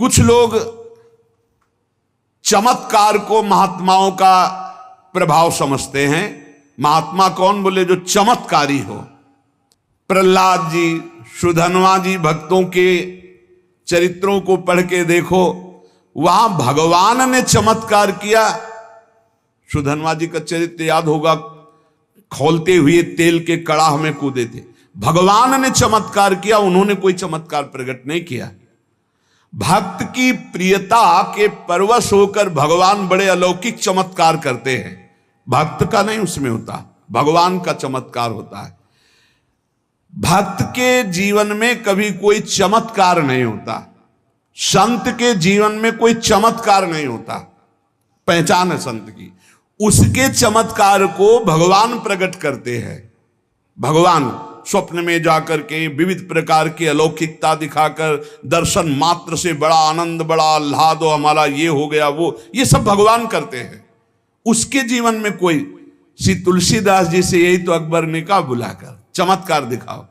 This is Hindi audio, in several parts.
कुछ लोग चमत्कार को महात्माओं का प्रभाव समझते हैं। महात्मा कौन? बोले जो चमत्कारी हो। प्रहलाद जी, सुधन्वा जी भक्तों के चरित्रों को पढ़ के देखो, वहां भगवान ने चमत्कार किया। सुधन्वा जी का चरित्र याद होगा, खौलते हुए तेल के कड़ाह में कूदे थे। भगवान ने चमत्कार किया, उन्होंने कोई चमत्कार प्रकट नहीं किया। भक्त की प्रियता के परवश होकर भगवान बड़े अलौकिक चमत्कार करते हैं। भक्त का नहीं उसमें होता, भगवान का चमत्कार होता है। भक्त के जीवन में कभी कोई चमत्कार नहीं होता, संत के जीवन में कोई चमत्कार नहीं होता। पहचान है संत की, उसके चमत्कार को भगवान प्रकट करते हैं। भगवान स्वप्न में जाकर के विविध प्रकार की अलौकिकता दिखाकर दर्शन मात्र से बड़ा आनंद, बड़ा आह्लाद, हमारा ये हो गया वो, ये सब भगवान करते हैं। उसके जीवन में कोई, श्री तुलसीदास जी से यही तो अकबर ने कहा बुलाकर, चमत्कार दिखाओ।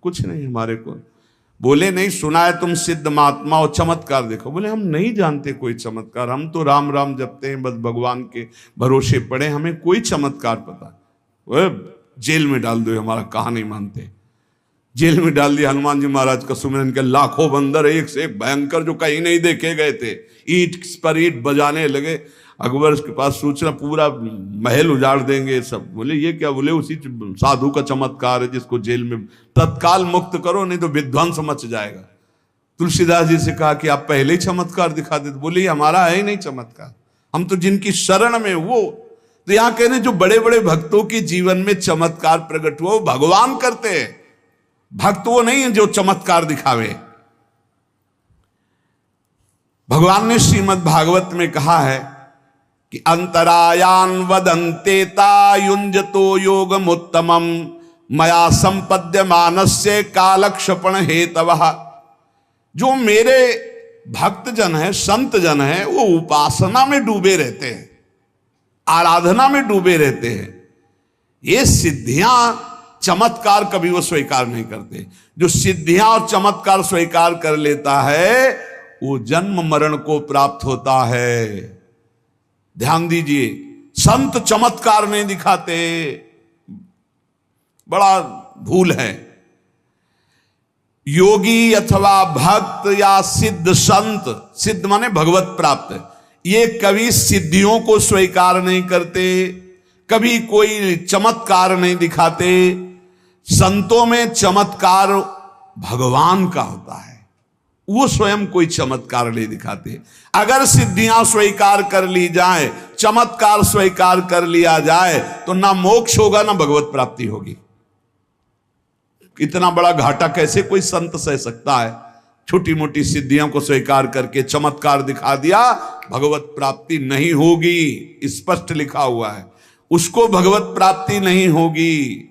कुछ नहीं हमारे को बोले, नहीं सुना है तुम सिद्ध महात्मा और चमत्कार देखो। बोले हम नहीं जानते कोई चमत्कार, हम तो राम राम जपते हैं, बस भगवान के भरोसे पड़े, हमें कोई चमत्कार पता। जेल में डाल दो, हमारा कहा नहीं मानते। जेल में डाल दिया। हनुमान जी महाराज का सुमिरन के लाखों बंदर एक से एक भयंकर जो कहीं नहीं देखे गए थे, ईंट पर ईंट बजाने लगे। अकबर के पास सूचना, पूरा महल उजाड़ देंगे सब। बोले ये क्या? बोले उसी साधु का चमत्कार है जिसको जेल में तत्काल मुक्त करो, नहीं तो विध्वंस मच जाएगा। तुलसीदास जी से कहा कि आप पहले ही चमत्कार दिखा देते। बोले हमारा है ही नहीं चमत्कार, हम तो जिनकी शरण में वो। तो यहां कहने जो बड़े बड़े भक्तों के जीवन में चमत्कार प्रकट हुआ वो भगवान करते हैं, भक्त वो नहीं है जो चमत्कार दिखावे। भगवान ने श्रीमद् भागवत में कहा है कि अंतरायान वदन्ते युंजतो योगमुत्तमम मया संपद्य मानस्य कालक्षपण हेतवः। जो मेरे भक्त जन है, संत जन है, वो उपासना में डूबे रहते हैं, आराधना में डूबे रहते हैं। ये सिद्धियां चमत्कार कभी वो स्वीकार नहीं करते। जो सिद्धियां और चमत्कार स्वीकार कर लेता है वो जन्म मरण को प्राप्त होता है। ध्यान दीजिए, संत चमत्कार नहीं दिखाते, बड़ा भूल है। योगी अथवा भक्त या सिद्ध संत, सिद्ध माने भगवत प्राप्त, ये कभी सिद्धियों को स्वीकार नहीं करते, कभी कोई चमत्कार नहीं दिखाते। संतों में चमत्कार भगवान का होता है, वो स्वयं कोई चमत्कार नहीं दिखाते। अगर सिद्धियां स्वीकार कर ली जाए, चमत्कार स्वीकार कर लिया जाए, तो ना मोक्ष होगा ना भगवत प्राप्ति होगी। इतना बड़ा घाटा कैसे कोई संत सह सकता है? छोटी मोटी सिद्धियों को स्वीकार करके चमत्कार दिखा दिया, भगवत प्राप्ति नहीं होगी, स्पष्ट लिखा हुआ है, उसको भगवत प्राप्ति नहीं होगी।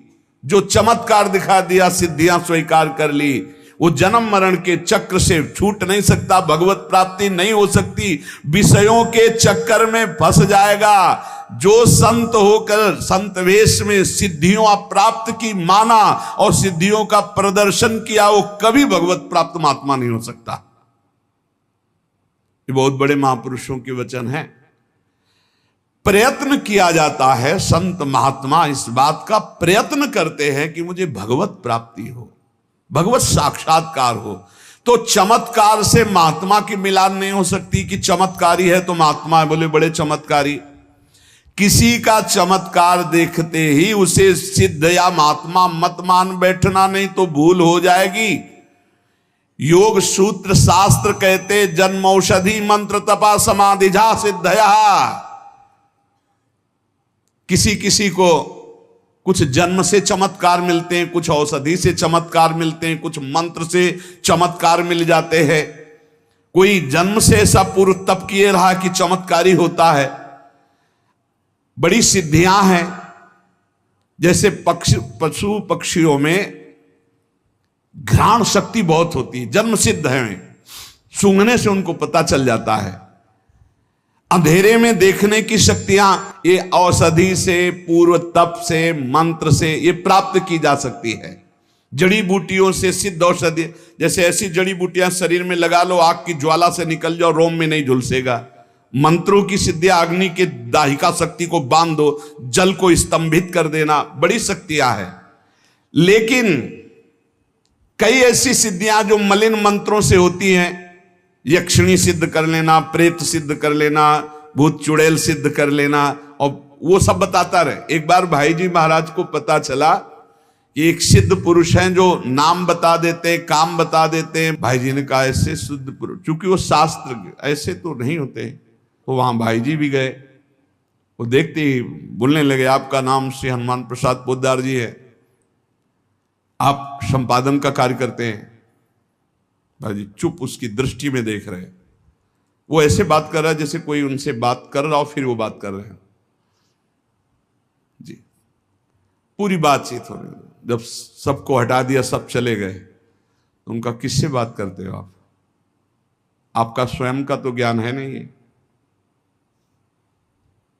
जो चमत्कार दिखा दिया, सिद्धियां स्वीकार कर ली, वो जन्म मरण के चक्र से छूट नहीं सकता, भगवत प्राप्ति नहीं हो सकती, विषयों के चक्कर में फंस जाएगा। जो संत होकर संत वेश में सिद्धियों प्राप्त की माना और सिद्धियों का प्रदर्शन किया, वो कभी भगवत प्राप्त महात्मा नहीं हो सकता। ये बहुत बड़े महापुरुषों के वचन है। प्रयत्न किया जाता है, संत महात्मा इस बात का प्रयत्न करते हैं कि मुझे भगवत प्राप्ति हो, भगवत साक्षात्कार हो। तो चमत्कार से महात्मा की मिलान नहीं हो सकती कि चमत्कारी है तो महात्मा है। बोले बड़े चमत्कारी, किसी का चमत्कार देखते ही उसे सिद्ध या महात्मा मत मान बैठना, नहीं तो भूल हो जाएगी। योग सूत्र शास्त्र कहते जन्म औषधि मंत्र तपा समाधि जा सिद्धया। किसी किसी को कुछ जन्म से चमत्कार मिलते हैं, कुछ औषधि से चमत्कार मिलते हैं, कुछ मंत्र से चमत्कार मिल जाते हैं। कोई जन्म से ऐसा पूर्व तप किए रहा कि चमत्कारी होता है। बड़ी सिद्धियां हैं, जैसे पशु पक्षियों में घ्राण शक्ति बहुत होती है, जन्म सिद्ध है, सूंघने से उनको पता चल जाता है। अंधेरे में देखने की शक्तियां ये औषधि से, पूर्व तप से, मंत्र से ये प्राप्त की जा सकती है। जड़ी बूटियों से सिद्ध औषधि, जैसे ऐसी जड़ी बूटियां शरीर में लगा लो, आग की ज्वाला से निकल जाओ, रोम में नहीं झुलसेगा। मंत्रों की सिद्धियां, अग्नि के दाहिका शक्ति को बांध दो, जल को स्तंभित कर देना, बड़ी शक्तियां हैं। लेकिन कई ऐसी सिद्धियां जो मलिन मंत्रों से होती हैं, यक्षिणी सिद्ध कर लेना, प्रेत सिद्ध कर लेना, भूत चुड़ैल सिद्ध कर लेना, और वो सब बताता रहे। एक बार भाई जी महाराज को पता चला कि एक सिद्ध पुरुष हैं जो नाम बता देते हैं, काम बता देते हैं। भाई जी ने कहा ऐसे सिद्ध पुरुष, चूंकि वो शास्त्र ऐसे तो नहीं होते, तो वहां भाई जी भी गए। वो देखते ही बोलने लगे, आपका नाम श्री हनुमान प्रसाद पोद्दार जी है, आप संपादन का कार्य करते हैं। भाई जी चुप उसकी दृष्टि में देख रहे हैं। वो ऐसे बात कर रहा है जैसे कोई उनसे बात कर रहा हो, फिर वो बात कर रहे हैं जी। पूरी बातचीत हो रही है। जब सबको हटा दिया, सब चले गए, तो उनका किससे बात करते हो आप? आपका स्वयं का तो ज्ञान है नहीं है।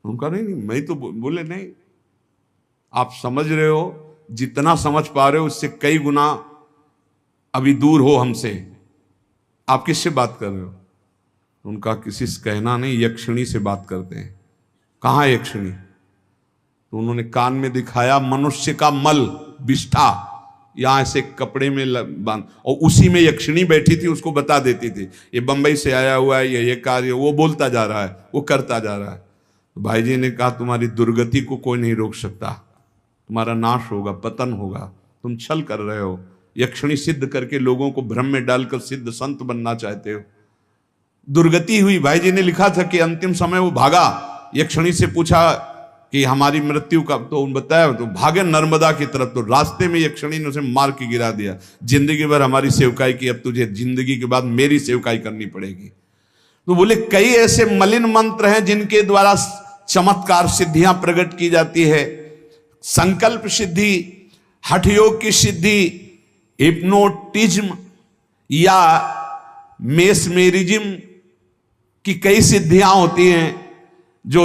उनका नहीं, मैं तो बोले नहीं, आप समझ रहे हो, जितना समझ पा रहे हो उससे कई गुना अभी दूर हो हमसे, आप किससे बात कर रहे हो? उनका किसी से कहना नहीं, यक्षिणी से बात करते हैं। कहाँ यक्षिणी? तो उन्होंने कान में दिखाया, मनुष्य का मल, विष्ठा, यहां ऐसे कपड़े में बांध, और उसी में यक्षिणी बैठी थी, उसको बता देती थी ये बंबई से आया हुआ है, ये कार्य, वो बोलता जा रहा है, वो करता जा रहा है। तो भाई जी ने कहा तुम्हारी दुर्गति को कोई नहीं रोक सकता, तुम्हारा नाश होगा, पतन होगा, तुम छल कर रहे हो। यक्षिणी सिद्ध करके लोगों को भ्रम में डालकर सिद्ध संत बनना चाहते हो। दुर्गति हुई। भाई जी ने लिखा था कि अंतिम समय वो भागा, यक्षिणी से पूछा कि हमारी मृत्यु का, तो बताया, तो भागे नर्मदा की तरफ। तो रास्ते में यक्षिणी ने उसे मार के गिरा दिया, जिंदगी भर हमारी सेवकाई की, अब तुझे जिंदगी के बाद मेरी सेवकाई करनी पड़ेगी। तो बोले कई ऐसे मलिन मंत्र हैं जिनके द्वारा चमत्कार सिद्धियां प्रकट की जाती है। संकल्प सिद्धि, हठ योग की सिद्धि, हिप्नोटिज्म या मेस्मेरिज्म की कई सिद्धियां होती हैं जो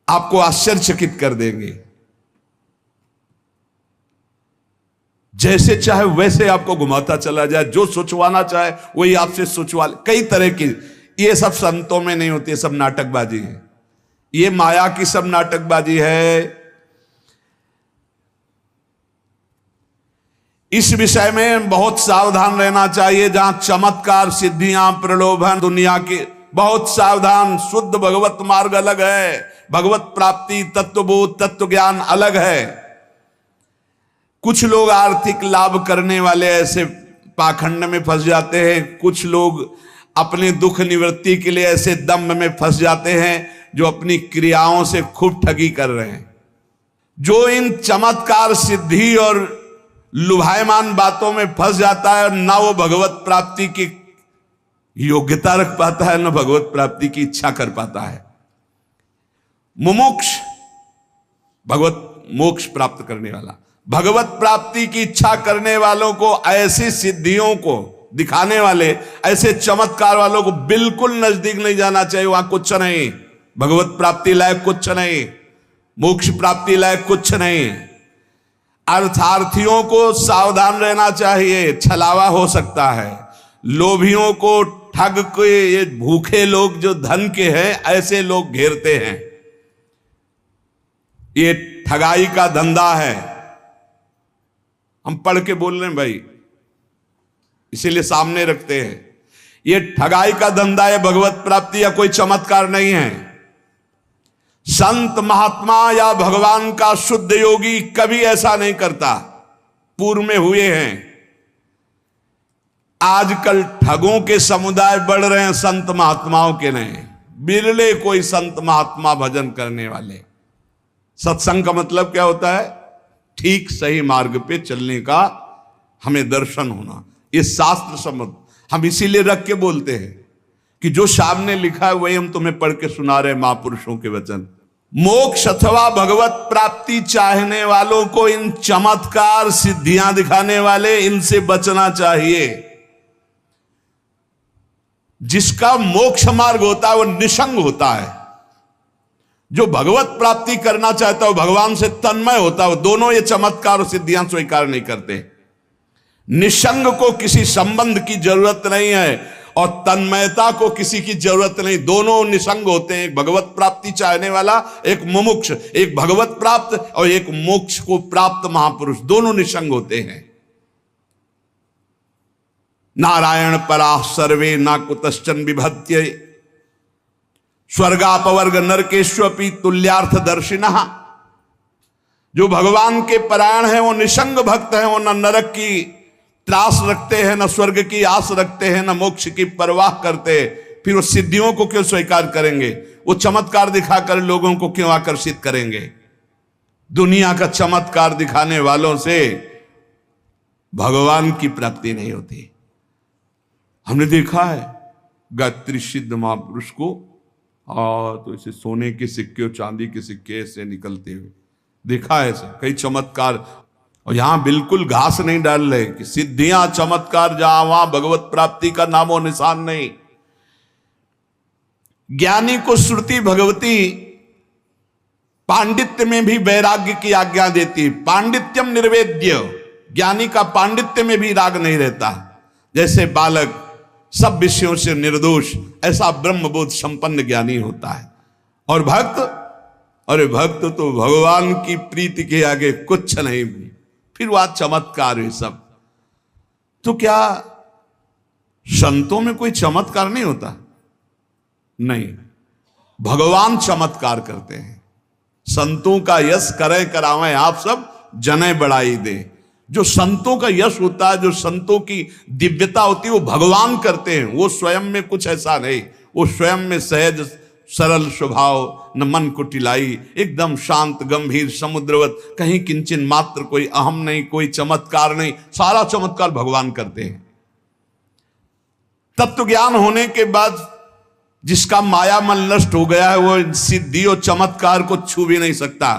आपको आश्चर्यचकित कर देंगे। जैसे चाहे वैसे आपको घुमाता चला जाए, जो सोचवाना चाहे वही आपसे सोचवा। कई तरह की, ये सब संतों में नहीं होती, सब नाटकबाजी है, ये माया की सब नाटकबाजी है। इस विषय में बहुत सावधान रहना चाहिए। जहां चमत्कार, सिद्धियां, प्रलोभन दुनिया के, बहुत सावधान। शुद्ध भगवत मार्ग अलग है, भगवत प्राप्ति, तत्वबोध, तत्व ज्ञान अलग है। कुछ लोग आर्थिक लाभ करने वाले ऐसे पाखंड में फंस जाते हैं, कुछ लोग अपने दुख निवृत्ति के लिए ऐसे दम्भ में फंस जाते हैं जो अपनी क्रियाओं से खूब ठगी कर रहे हैं। जो इन चमत्कार, सिद्धि और लुभायमान बातों में फंस जाता है, ना वो भगवत प्राप्ति की योग्यता रख पाता है, ना भगवत प्राप्ति की इच्छा कर पाता है। मुमुक्ष, भगवत मोक्ष प्राप्त करने वाला, भगवत प्राप्ति की इच्छा करने वालों को ऐसी सिद्धियों को दिखाने वाले, ऐसे चमत्कार वालों को बिल्कुल नजदीक नहीं जाना चाहिए। वहां कुछ नहीं, भगवत प्राप्ति लायक कुछ नहीं, मोक्ष प्राप्ति लायक कुछ नहीं। अर्थार्थियों को सावधान रहना चाहिए, छलावा हो सकता है। लोभियों को, ठग के, ये भूखे लोग जो धन के हैं, ऐसे लोग घेरते हैं। ये ठगाई का धंधा है। हम पढ़ के बोल रहे हैं भाई, इसीलिए सामने रखते हैं। ये ठगाई का धंधा है, भगवत प्राप्ति या कोई चमत्कार नहीं है। संत महात्मा या भगवान का शुद्ध योगी कभी ऐसा नहीं करता। पूर्व में हुए हैं। आजकल ठगों के समुदाय बढ़ रहे हैं, संत महात्माओं के नहीं। बिरले कोई संत महात्मा भजन करने वाले। सत्संग का मतलब क्या होता है? ठीक सही मार्ग पे चलने का हमें दर्शन होना, ये शास्त्र सम्मत। हम इसीलिए रख के बोलते हैं कि जो सामने लिखा है वही हम तुम्हें पढ़ के सुना रहे हैं, महापुरुषों के वचन। मोक्ष अथवा भगवत प्राप्ति चाहने वालों को इन चमत्कार, सिद्धियां दिखाने वाले, इनसे बचना चाहिए। जिसका मोक्ष मार्ग होता है वो निसंग होता है, जो भगवत प्राप्ति करना चाहता है, भगवान से तन्मय होता है, दोनों ये चमत्कार और सिद्धियां स्वीकार नहीं करते। निसंग को किसी संबंध की जरूरत नहीं है और तन्मयता को किसी की जरूरत नहीं, दोनों निसंग होते हैं। एक भगवत प्राप्ति चाहने वाला, एक मुमुक्ष, एक भगवत प्राप्त और एक मोक्ष को प्राप्त महापुरुष, दोनों निसंग होते हैं। नारायण परा सर्वे ना कुतश्चन विभत्य स्वर्गापवर्ग नरकेश्वपि तुल्यार्थ दर्शिनः। जो भगवान के परायण है वो निसंग भक्त है, वो न नरक की त्रास रखते हैं, न स्वर्ग की आस रखते हैं, न मोक्ष की परवाह करते। फिर वो सिद्धियों को क्यों स्वीकार करेंगे? वो चमत्कार दिखाकर लोगों को क्यों आकर्षित करेंगे? दुनिया का चमत्कार दिखाने वालों से भगवान की प्राप्ति नहीं होती। हमने देखा है गायत्री सिद्ध महापुरुष को, तो इसे सोने के सिक्के और चांदी के सिक्के से निकलते हुए देखा है ऐसे कई चमत्कार। और यहां बिल्कुल घास नहीं डाल रहे कि सिद्धियां चमत्कार जहां वहां भगवत प्राप्ति का नामो निशान नहीं। ज्ञानी को श्रुति भगवती पांडित्य में भी वैराग्य की आज्ञा देती। पांडित्यम निर्वेद्य, ज्ञानी का पांडित्य में भी राग नहीं रहता। जैसे बालक सब विषयों से निर्दोष, ऐसा ब्रह्मबोध संपन्न ज्ञानी होता है। और भक्त, अरे भक्त तो भगवान की प्रीति के आगे कुछ नहीं, फिर वह चमत्कार है सब। तो क्या संतों में कोई चमत्कार नहीं होता? नहीं, भगवान चमत्कार करते हैं। संतों का यश करे करावें आप सब, जने बढ़ाई दे। जो संतों का यश होता है, जो संतों की दिव्यता होती है, वो भगवान करते हैं। वो स्वयं में कुछ ऐसा नहीं, वो स्वयं में सहज सरल स्वभाव, न मन को टिलाई, एकदम शांत गंभीर समुद्रवत, कहीं किंचन मात्र कोई अहम नहीं, कोई चमत्कार नहीं, सारा चमत्कार भगवान करते हैं। तत्व ज्ञान होने के बाद जिसका माया मन नष्ट हो गया है, वो सिद्धि और चमत्कार को छू भी नहीं सकता।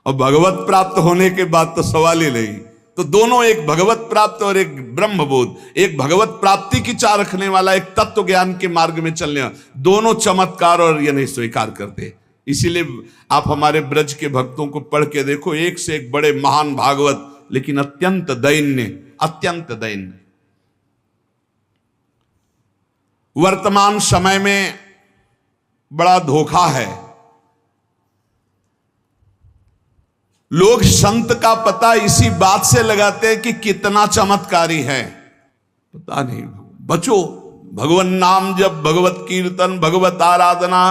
और भगवत प्राप्त होने के बाद तो सवाल ही नहीं। तो दोनों, एक भगवत प्राप्त और एक ब्रह्मबोध, एक भगवत प्राप्ति की चाह रखने वाला, एक तत्व ज्ञान के मार्ग में चलने वाला, दोनों चमत्कार और ये नहीं स्वीकार करते। इसीलिए आप हमारे ब्रज के भक्तों को पढ़ के देखो, एक से एक बड़े महान भागवत, लेकिन अत्यंत दैन्य, अत्यंत दैन्य। वर्तमान समय में बड़ा धोखा है। लोग संत का पता इसी बात से लगाते हैं कि कितना चमत्कारी है। पता नहीं, बचो। भगवान नाम जब, भगवत कीर्तन, भगवत आराधना,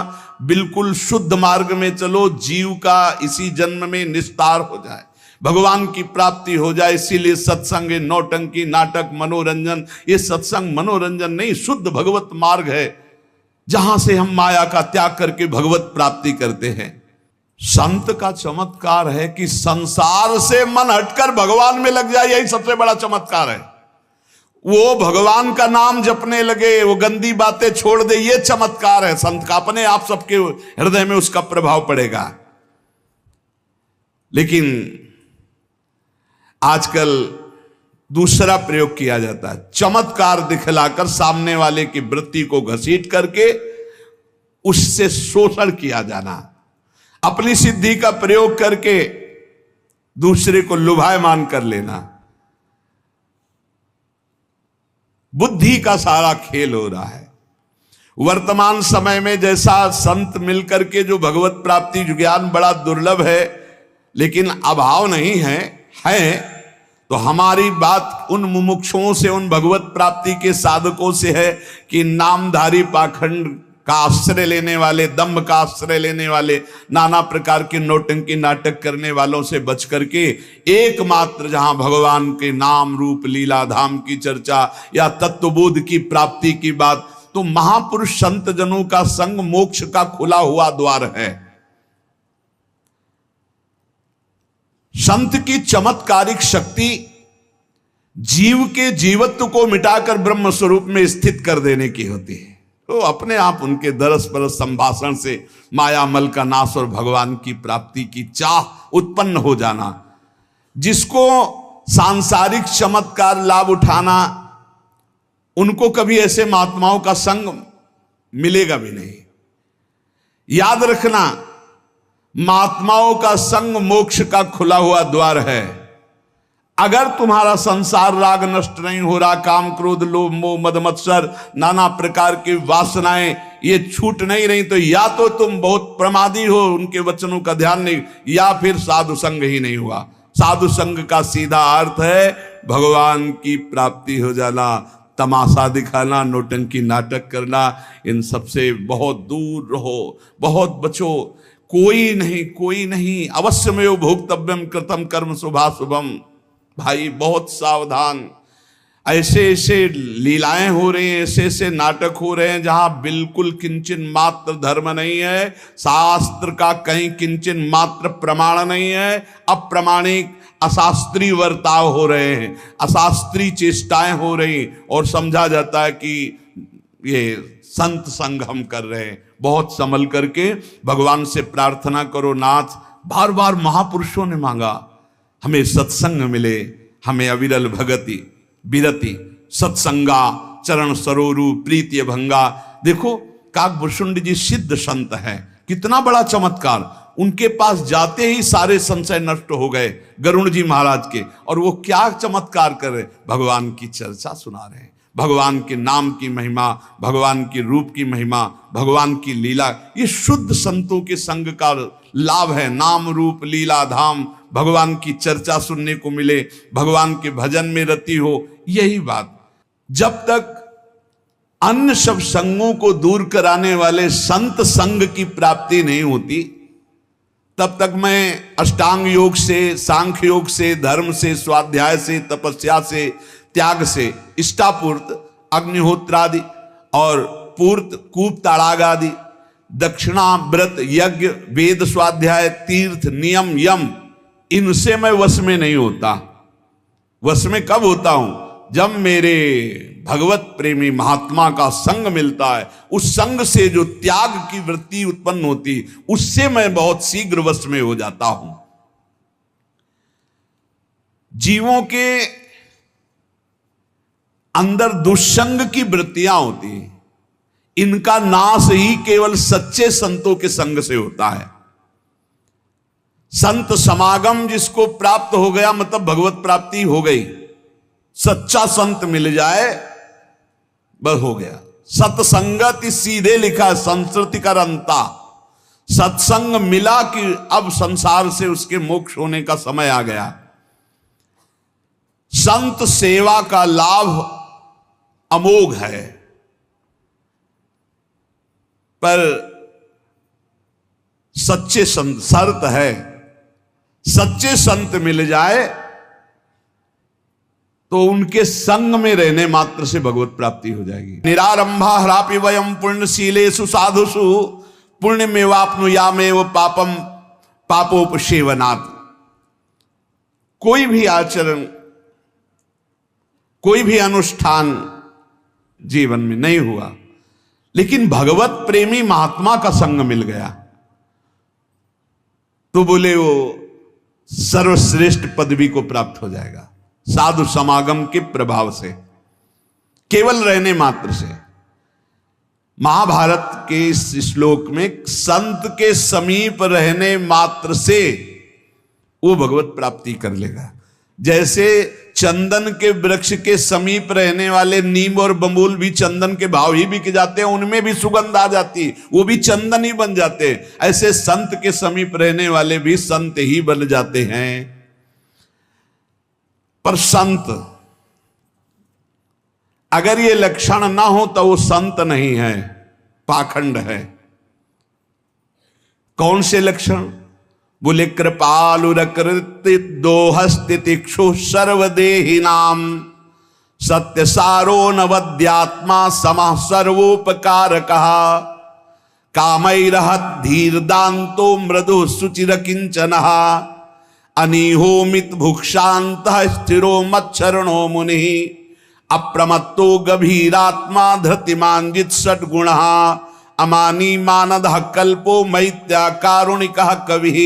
बिल्कुल शुद्ध मार्ग में चलो, जीव का इसी जन्म में निस्तार हो जाए, भगवान की प्राप्ति हो जाए। इसीलिए सत्संग, नौटंकी, नाटक, मनोरंजन, ये सत्संग मनोरंजन नहीं, शुद्ध भगवत मार्ग है, जहां से हम माया का त्याग करके भगवत प्राप्ति करते हैं। संत का चमत्कार है कि संसार से मन हटकर भगवान में लग जाए, यही सबसे बड़ा चमत्कार है। वो भगवान का नाम जपने लगे, वो गंदी बातें छोड़ दे, ये चमत्कार है संत का। अपने आप सबके हृदय में उसका प्रभाव पड़ेगा। लेकिन आजकल दूसरा प्रयोग किया जाता है, चमत्कार दिखलाकर सामने वाले की वृत्ति को घसीट करके उससे शोषण किया जाना, अपनी सिद्धि का प्रयोग करके दूसरे को लुभायमान कर लेना। बुद्धि का सारा खेल हो रहा है। वर्तमान समय में जैसा संत मिलकर के जो भगवत प्राप्ति ज्ञान बड़ा दुर्लभ है, लेकिन अभाव नहीं है, तो हमारी बात उन मुमुक्षुओं से, उन भगवत प्राप्ति के साधकों से है कि नामधारी पाखंड का आश्रय लेने वाले, दम्भ का आश्रय लेने वाले, नाना प्रकार के नौटंकी नाटक करने वालों से बच करके एकमात्र जहां भगवान के नाम रूप लीला धाम की चर्चा या तत्वबोध की प्राप्ति की बात, तो महापुरुष संत जनों का संग मोक्ष का खुला हुआ द्वार है। संत की चमत्कारिक शक्ति जीव के जीवत्व को मिटाकर ब्रह्म स्वरूप में स्थित कर देने की होती है। तो अपने आप उनके दरस परस संभाषण से मायामल का नाश और भगवान की प्राप्ति की चाह उत्पन्न हो जाना। जिसको सांसारिक चमत्कार लाभ उठाना, उनको कभी ऐसे महात्माओं का संग मिलेगा भी नहीं। याद रखना, महात्माओं का संग मोक्ष का खुला हुआ द्वार है। अगर तुम्हारा संसार राग नष्ट नहीं हो रहा, काम क्रोध लोभ मोह मद मत्सर नाना प्रकार की वासनाएं ये छूट नहीं रही, तो या तो तुम बहुत प्रमादी हो, उनके वचनों का ध्यान नहीं, या फिर साधु संग ही नहीं हुआ। साधु संग का सीधा अर्थ है भगवान की प्राप्ति हो जाना। तमाशा दिखाना, नौटंकी नाटक करना, इन सबसे बहुत दूर रहो, बहुत बचो। कोई नहीं अवश्यमेव भोक्तव्यम कृतम कर्म शुभाशुभम। भाई बहुत सावधान। ऐसे ऐसे लीलाएं हो रही हैं, ऐसे ऐसे नाटक हो रहे हैं जहां बिल्कुल किंचन मात्र धर्म नहीं है, शास्त्र का कहीं किंचन मात्र प्रमाण नहीं है। अप्रमाणिक अशास्त्रीय वर्ताव हो रहे हैं, अशास्त्रीय चेष्टाएं हो रही, और समझा जाता है कि ये संत संग हम कर रहे हैं। बहुत संभल करके भगवान से प्रार्थना करो। नाथ, बार बार महापुरुषों ने मांगा हमें सत्संग मिले, हमें अविरल भगति विरति सत्संगा चरण सरोरु प्रीति भंगा। देखो काकभूषुंड जी सिद्ध संत है, कितना बड़ा चमत्कार। उनके पास जाते ही सारे संशय नष्ट हो गए गरुण जी महाराज के, और वो क्या चमत्कार कर रहे, भगवान की चर्चा सुना रहे हैं, भगवान के नाम की महिमा, भगवान के रूप की महिमा, भगवान की लीला। ये शुद्ध संतों के संग का लाभ है। नाम रूप लीला धाम, भगवान की चर्चा सुनने को मिले, भगवान के भजन में रति हो, यही बात। जब तक अन्य सब संगों को दूर कराने वाले संत संग की प्राप्ति नहीं होती, तब तक मैं अष्टांग योग से, सांख्य योग से, धर्म से, स्वाध्याय से, तपस्या से, त्याग से, इष्टापूर्त अग्निहोत्रादि और पूर्त कूप ताड़ाग आदि, दक्षिणा व्रत यज्ञ वेद स्वाध्याय तीर्थ नियम यम, इनसे मैं वश में नहीं होता। वश में कब होता हूं? जब मेरे भगवत प्रेमी महात्मा का संग मिलता है। उस संग से जो त्याग की वृत्ति उत्पन्न होती, उससे मैं बहुत शीघ्र वश में हो जाता हूं। जीवों के अंदर दुष्संग की वृत्तियां होती, इनका नाश ही केवल सच्चे संतों के संग से होता है। संत समागम जिसको प्राप्त हो गया, मतलब भगवत प्राप्ति हो गई। सच्चा संत मिल जाए बस हो गया। सत्संगति सीधे लिखा संस्कृति का रंता। सत्संग मिला कि अब संसार से उसके मोक्ष होने का समय आ गया। संत सेवा का लाभ अमोघ है, पर सच्चे संत, शर्त है सच्चे संत मिल जाए तो उनके संग में रहने मात्र से भगवत प्राप्ति हो जाएगी। निरारंभा हरापि वयम पुण्यशीलेषु साधुषु पुण्यमेवाप्नुयामेव पापम पापोपसेवनात्। कोई भी आचरण, कोई भी अनुष्ठान जीवन में नहीं हुआ, लेकिन भगवत प्रेमी महात्मा का संग मिल गया तो बोले वो सर्वश्रेष्ठ पदवी को प्राप्त हो जाएगा। साधु समागम के प्रभाव से, केवल रहने मात्र से। महाभारत के इस श्लोक में संत के समीप रहने मात्र से वो भगवत प्राप्ति कर लेगा। जैसे चंदन के वृक्ष के समीप रहने वाले नीम और बबूल भी चंदन के भाव ही बिक जाते हैं, उनमें भी सुगंध आ जाती, वो भी चंदन ही बन जाते हैं। ऐसे संत के समीप रहने वाले भी संत ही बन जाते हैं। पर संत अगर ये लक्षण ना हो तो वो संत नहीं है, पाखंड है। कौन से लक्षण? बोले कृपालुरकृति दोहस्तितिक्षु सर्वदेहिनाम सत्यसारो नवद्यात्मा समः सर्वोपकारकः कामैरहत धीर्दान्तो मृदु सुचिर किंचनः अनिहोमित भुक्षान्तः स्थिरो मच्छरणो मुनिः अप्रमत्तो गभीरात्मा धृतिमांजित षड्गुणः अमानी मानदः कल्पो मैत्या कारुणिकः कविः।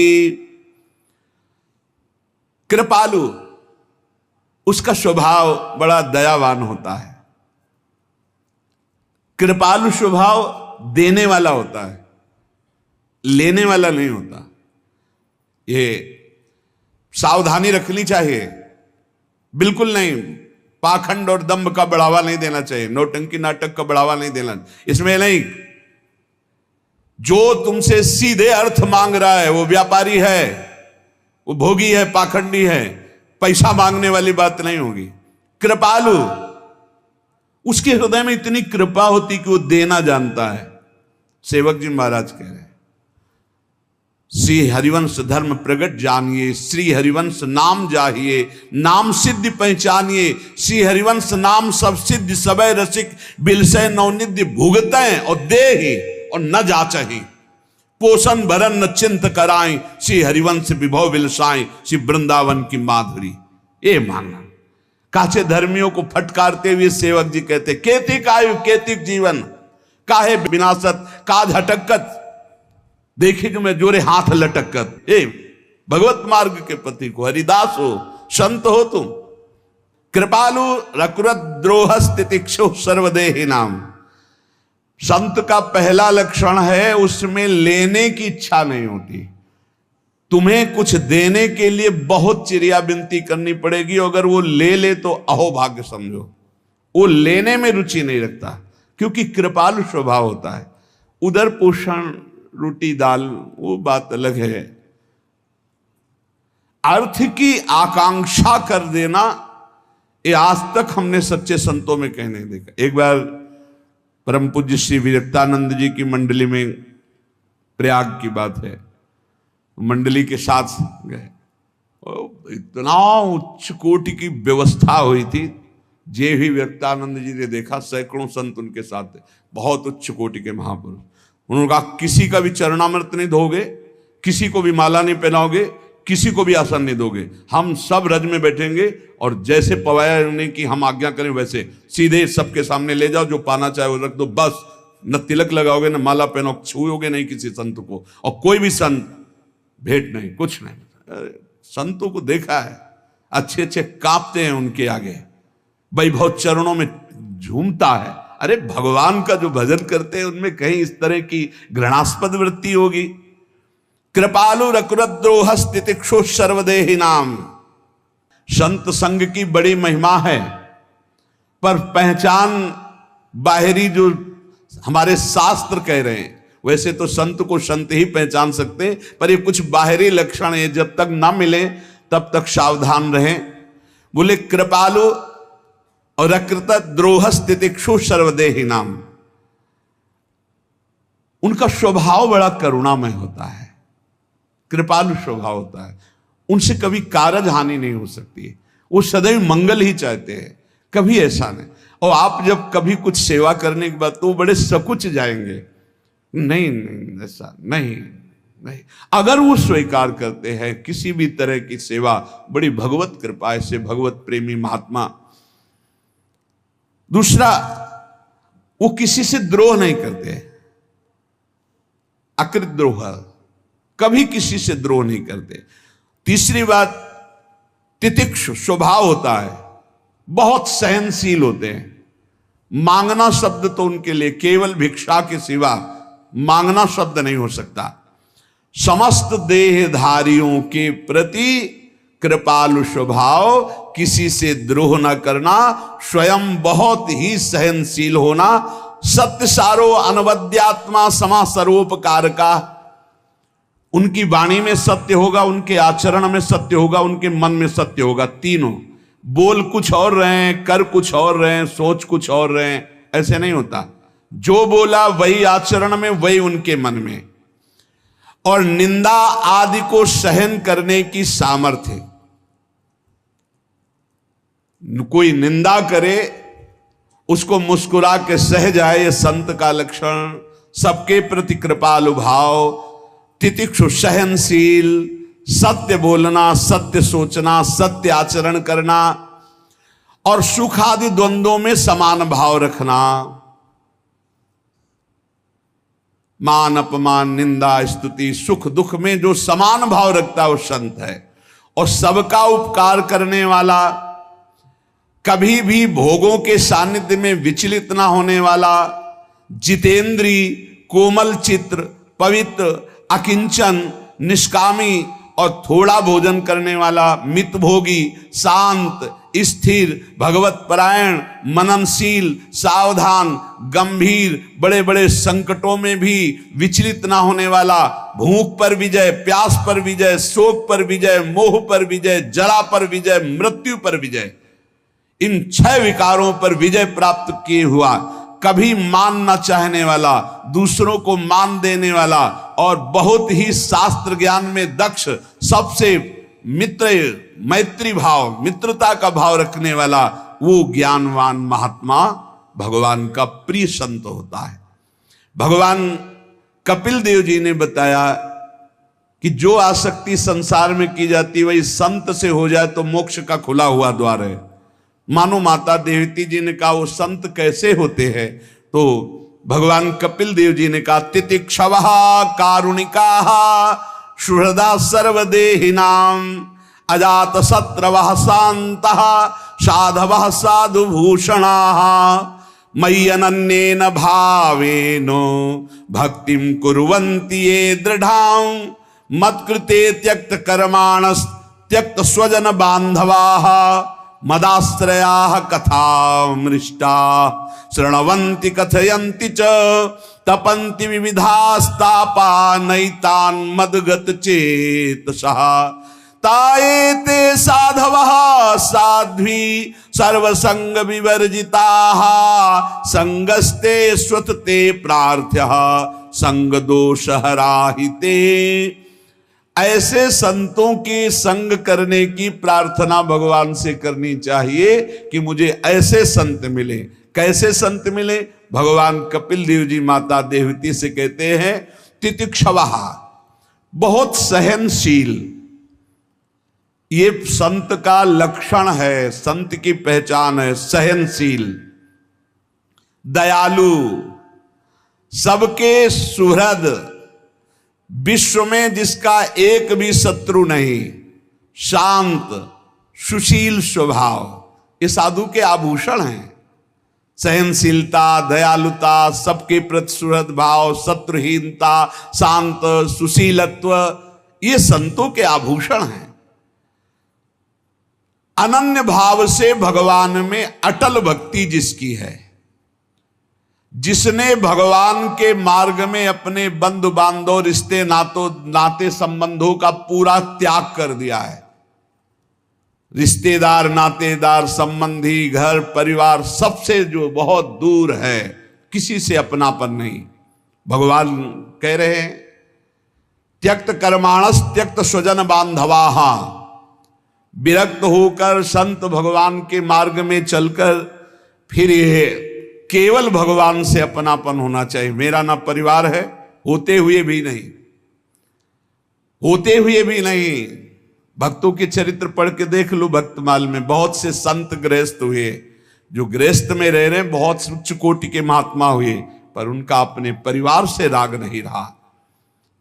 कृपालु, उसका स्वभाव बड़ा दयावान होता है। कृपालु स्वभाव देने वाला होता है, लेने वाला नहीं होता। ये सावधानी रखनी चाहिए। बिल्कुल नहीं, पाखंड और दंभ का बढ़ावा नहीं देना चाहिए, नौटंकी नाटक का बढ़ावा नहीं देना। इसमें नहीं, जो तुमसे सीधे अर्थ मांग रहा है वो व्यापारी है, वो भोगी है, पाखंडी है, पैसा मांगने वाली बात नहीं होगी। कृपालु, उसके हृदय में इतनी कृपा होती कि वो देना जानता है। सेवक जी महाराज कह रहे हैं, श्री हरिवंश धर्म प्रगट जानिए, श्री हरिवंश नाम जाहिए, नाम सिद्धि पहचानिए, श्री हरिवंश नाम सब सिद्धि सबय रसिक, बिलसय नवनिधि भुगतें और देहि और न जाचहि, पोषण भरन न चिंत कराएं, श्री हरिवंश विभव विलसाएं, श्री वृंदावन की माधुरी। ये मानना। काचे धर्मियों को फटकारते हुए सेवक जी कहते, केतिक आयु केतिक जीवन, काहे विनाशत काज हटकत, देखिए जो मैं जोरे हाथ लटकत। ए भगवत मार्ग के पति को, हरिदास हो, संत हो तुम। कृपालु रकुरत द्रोह तितिक्षु सर्वदेहि नाम। संत का पहला लक्षण है उसमें लेने की इच्छा नहीं होती। तुम्हें कुछ देने के लिए बहुत चिड़िया विनती करनी पड़ेगी, अगर वो ले तो अहोभाग्य समझो। वो लेने में रुचि नहीं रखता, क्योंकि कृपालु स्वभाव होता है। उदर पोषण, रोटी दाल, वो बात अलग है। अर्थ की आकांक्षा कर देना, ये आज तक हमने सच्चे संतों में कहने देखा। एक बार परम पूज्य श्री विरक्तानंद जी की मंडली में, प्रयाग की बात है, मंडली के साथ गए, इतना उच्च कोटि की व्यवस्था हुई थी। जे भी विरक्तानंद जी ने देखा, सैकड़ों संत उनके साथ थे, बहुत उच्च कोटि के महापुरुष। उन्होंने कहा, किसी का भी चरणामृत नहीं धोगे, किसी को भी माला नहीं पहनाओगे, किसी को भी आसन नहीं दोगे, हम सब रज में बैठेंगे और जैसे पवाया उन्हें कि हम आज्ञा करें वैसे सीधे सबके सामने ले जाओ, जो पाना चाहे वो रख दो, बस न तिलक लगाओगे न माला पहनो, छूओगे नहीं किसी संत को, और कोई भी संत भेंट नहीं, कुछ नहीं। संतों को देखा है, अच्छे अच्छे कांपते हैं उनके आगे, वैभव चरणों में झूमता है। अरे भगवान का जो भजन करते हैं उनमें कहीं इस तरह की घृणास्पद वृत्ति होगी। कृपालु रकुरद्रोह तितिक्षु सर्वदेहि नाम। संत संग की बड़ी महिमा है, पर पहचान बाहरी जो हमारे शास्त्र कह रहे हैं, वैसे तो संत को संत ही पहचान सकते हैं, पर ये कुछ बाहरी लक्षण है, जब तक ना मिले तब तक सावधान रहें। बोले कृपालु और अकृत द्रोह तितिक्षु सर्वदेहि नाम। उनका स्वभाव बड़ा करुणामय होता है, कृपालु स्वभाव होता है, उनसे कभी कारज हानि नहीं हो सकती, वो सदैव मंगल ही चाहते हैं, कभी ऐसा नहीं। और आप जब कभी कुछ सेवा करने के बाद तो वो बड़े सकुच जाएंगे, नहीं नहीं ऐसा नहीं नहीं। अगर वो स्वीकार करते हैं किसी भी तरह की सेवा, बड़ी भगवत कृपा से, भगवत प्रेमी महात्मा। दूसरा, वो किसी से द्रोह नहीं करते, अकृत द्रोह, कभी किसी से द्रोह नहीं करते। तीसरी बात, तितिक्षु स्वभाव होता है, बहुत सहनशील होते हैं। मांगना शब्द तो उनके लिए केवल भिक्षा के सिवा मांगना शब्द नहीं हो सकता। समस्त देहधारियों के प्रति कृपालु स्वभाव, किसी से द्रोह न करना, स्वयं बहुत ही सहनशील होना, सत्य सारो अनवद्यात्मा समा सर्वोपकार का। उनकी वाणी में सत्य होगा, उनके आचरण में सत्य होगा, उनके मन में सत्य होगा। तीनों, बोल कुछ और रहे हैं, कर कुछ और रहे हैं, सोच कुछ और रहे हैं, ऐसे नहीं होता। जो बोला वही आचरण में, वही उनके मन में। और निंदा आदि को सहन करने की सामर्थ्य, कोई निंदा करे उसको मुस्कुरा के सह जाए, संत का लक्षण। सबके प्रति कृपालु भाव, तितिक्षु सहनशील, सत्य बोलना, सत्य सोचना, सत्य आचरण करना, और सुख आदि द्वंद्वों में समान भाव रखना। मान अपमान, निंदा स्तुति, सुख दुख में जो समान भाव रखता है वो संत है। और सबका उपकार करने वाला, कभी भी भोगों के सानिध्य में विचलित ना होने वाला, जितेंद्री, कोमल चित्र, पवित्र, अकिंचन, निष्कामी और थोड़ा भोजन करने वाला, मितभोगी, शांत, स्थिर, भगवत परायण, मननशील, सावधान, गंभीर, बड़े बड़े संकटों में भी विचलित ना होने वाला, भूख पर विजय, प्यास पर विजय, शोक पर विजय, मोह पर विजय, जरा पर विजय, मृत्यु पर विजय, इन 6 विकारों पर विजय प्राप्त किए हुआ, कभी मान न चाहने वाला, दूसरों को मान देने वाला और बहुत ही शास्त्र ज्ञान में दक्ष, सबसे मित्र, मैत्री भाव, मित्रता का भाव रखने वाला, वो ज्ञानवान महात्मा भगवान का प्रिय संत होता है। भगवान कपिल देव जी ने बताया कि जो आसक्ति संसार में की जाती वही संत से हो जाए तो मोक्ष का खुला हुआ द्वार है। मानो माता देवती जी ने कहा वो संत कैसे होते हैं, तो भगवान कपिल देव जी ने कहा तितिक्षवः कारुणिकाः सुहृदा सर्वदेहिनां अजात शत्रवः शान्तः साधवः साधुभूषणाः मयि अनन्येन भावेन भक्तिं कुर्वन्ति ये दृढां मत्कृते त्यक्त कर्माणस् त्यक्त स्वजन बान्धवाः मदाश्रयाः कथामृष्टा शृण्वन्ति कथयन्ति च तपन्ति विविधास्तापा नैतान् मद्गत चेतसः ताएते साधवः साध्वी सर्वसंग विवर्जिताः संगस्ते स्वतते प्रार्थ्यः संग दोष हराहिते। ऐसे संतों के संग करने की प्रार्थना भगवान से करनी चाहिए कि मुझे ऐसे संत मिले। कैसे संत मिले? भगवान कपिल देव जी माता देवती से कहते हैं तितिक्षवः, बहुत सहनशील, ये संत का लक्षण है, संत की पहचान है, सहनशील, दयालु, सबके सुहृद, विश्व में जिसका एक भी शत्रु नहीं, शांत, सुशील स्वभाव, ये साधु के आभूषण हैं। सहनशीलता, दयालुता, सबके प्रति सुहृद भाव, शत्रुहीनता, शांत, सुशीलत्व, ये संतों के आभूषण हैं। अनन्य भाव से भगवान में अटल भक्ति जिसकी है, जिसने भगवान के मार्ग में अपने बंधु बांधव, रिश्ते नाते संबंधों का पूरा त्याग कर दिया है, रिश्तेदार, नातेदार, संबंधी, घर परिवार सबसे जो बहुत दूर है, किसी से अपनापन नहीं। भगवान कह रहे हैं त्यक्त कर्माणस त्यक्त स्वजन बांधवाः, विरक्त होकर संत भगवान के मार्ग में चलकर फिर यह केवल भगवान से अपनापन होना चाहिए। मेरा ना परिवार है, होते हुए भी नहीं, होते हुए भी नहीं। भक्तों के चरित्र पढ़ के देख लो, भक्तमाल में बहुत से संत गृहस्थ हुए, जो गृहस्थ में रह रहे, बहुत उच्च कोटि के महात्मा हुए, पर उनका अपने परिवार से राग नहीं रहा।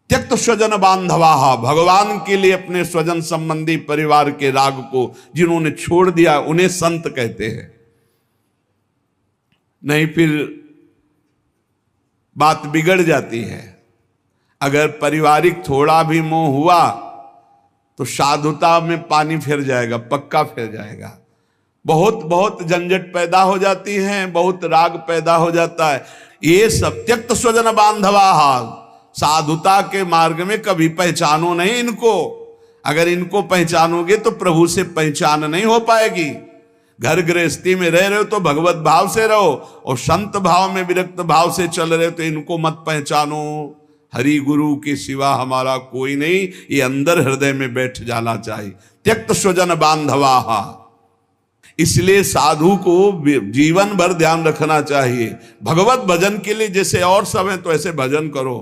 त्यक्त स्वजन बांधवाः, भगवान के लिए अपने स्वजन संबंधी परिवार के राग को जिन्होंने छोड़ दिया उन्हें संत कहते हैं। नहीं फिर बात बिगड़ जाती है। अगर पारिवारिक थोड़ा भी मोह हुआ तो साधुता में पानी फिर जाएगा, पक्का फिर जाएगा। बहुत बहुत झंझट पैदा हो जाती है, बहुत राग पैदा हो जाता है। ये सब त्यक्त स्वजन बांधवाः, साधुता के मार्ग में कभी पहचानो नहीं इनको। अगर इनको पहचानोगे तो प्रभु से पहचान नहीं हो पाएगी। घर गृहस्थी में रह रहे हो तो भगवत भाव से रहो, और संत भाव में, विरक्त भाव से चल रहे हो तो इनको मत पहचानो। हरि गुरु के सिवा हमारा कोई नहीं, ये अंदर हृदय में बैठ जाना चाहिए। त्यक्त स्वजन बांधवाः, इसलिए साधु को जीवन भर ध्यान रखना चाहिए। भगवत भजन के लिए जैसे और सब है तो ऐसे भजन करो।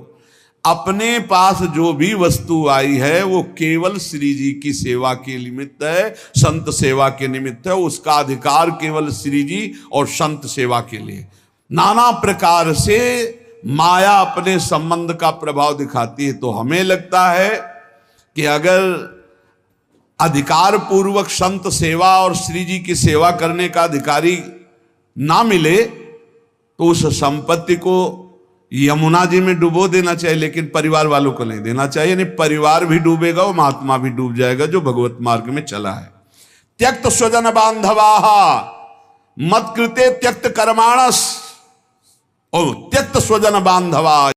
अपने पास जो भी वस्तु आई है वो केवल श्री जी की सेवा के निमित्त है, संत सेवा के निमित्त है। उसका अधिकार केवल श्री जी और संत सेवा के लिए। नाना प्रकार से माया अपने संबंध का प्रभाव दिखाती है, तो हमें लगता है कि अगर अधिकार पूर्वक संत सेवा और श्री जी की सेवा करने का अधिकारी ना मिले तो उस संपत्ति को यमुना जी में डुबो देना चाहिए, लेकिन परिवार वालों को नहीं देना चाहिए। नहीं, परिवार भी डूबेगा, वो महात्मा भी डूब जाएगा जो भगवत मार्ग में चला है। त्यक्त स्वजन बांधवाः मत कृते त्यक्त कर्माणस, ओ त्यक्त स्वजन बांधवा।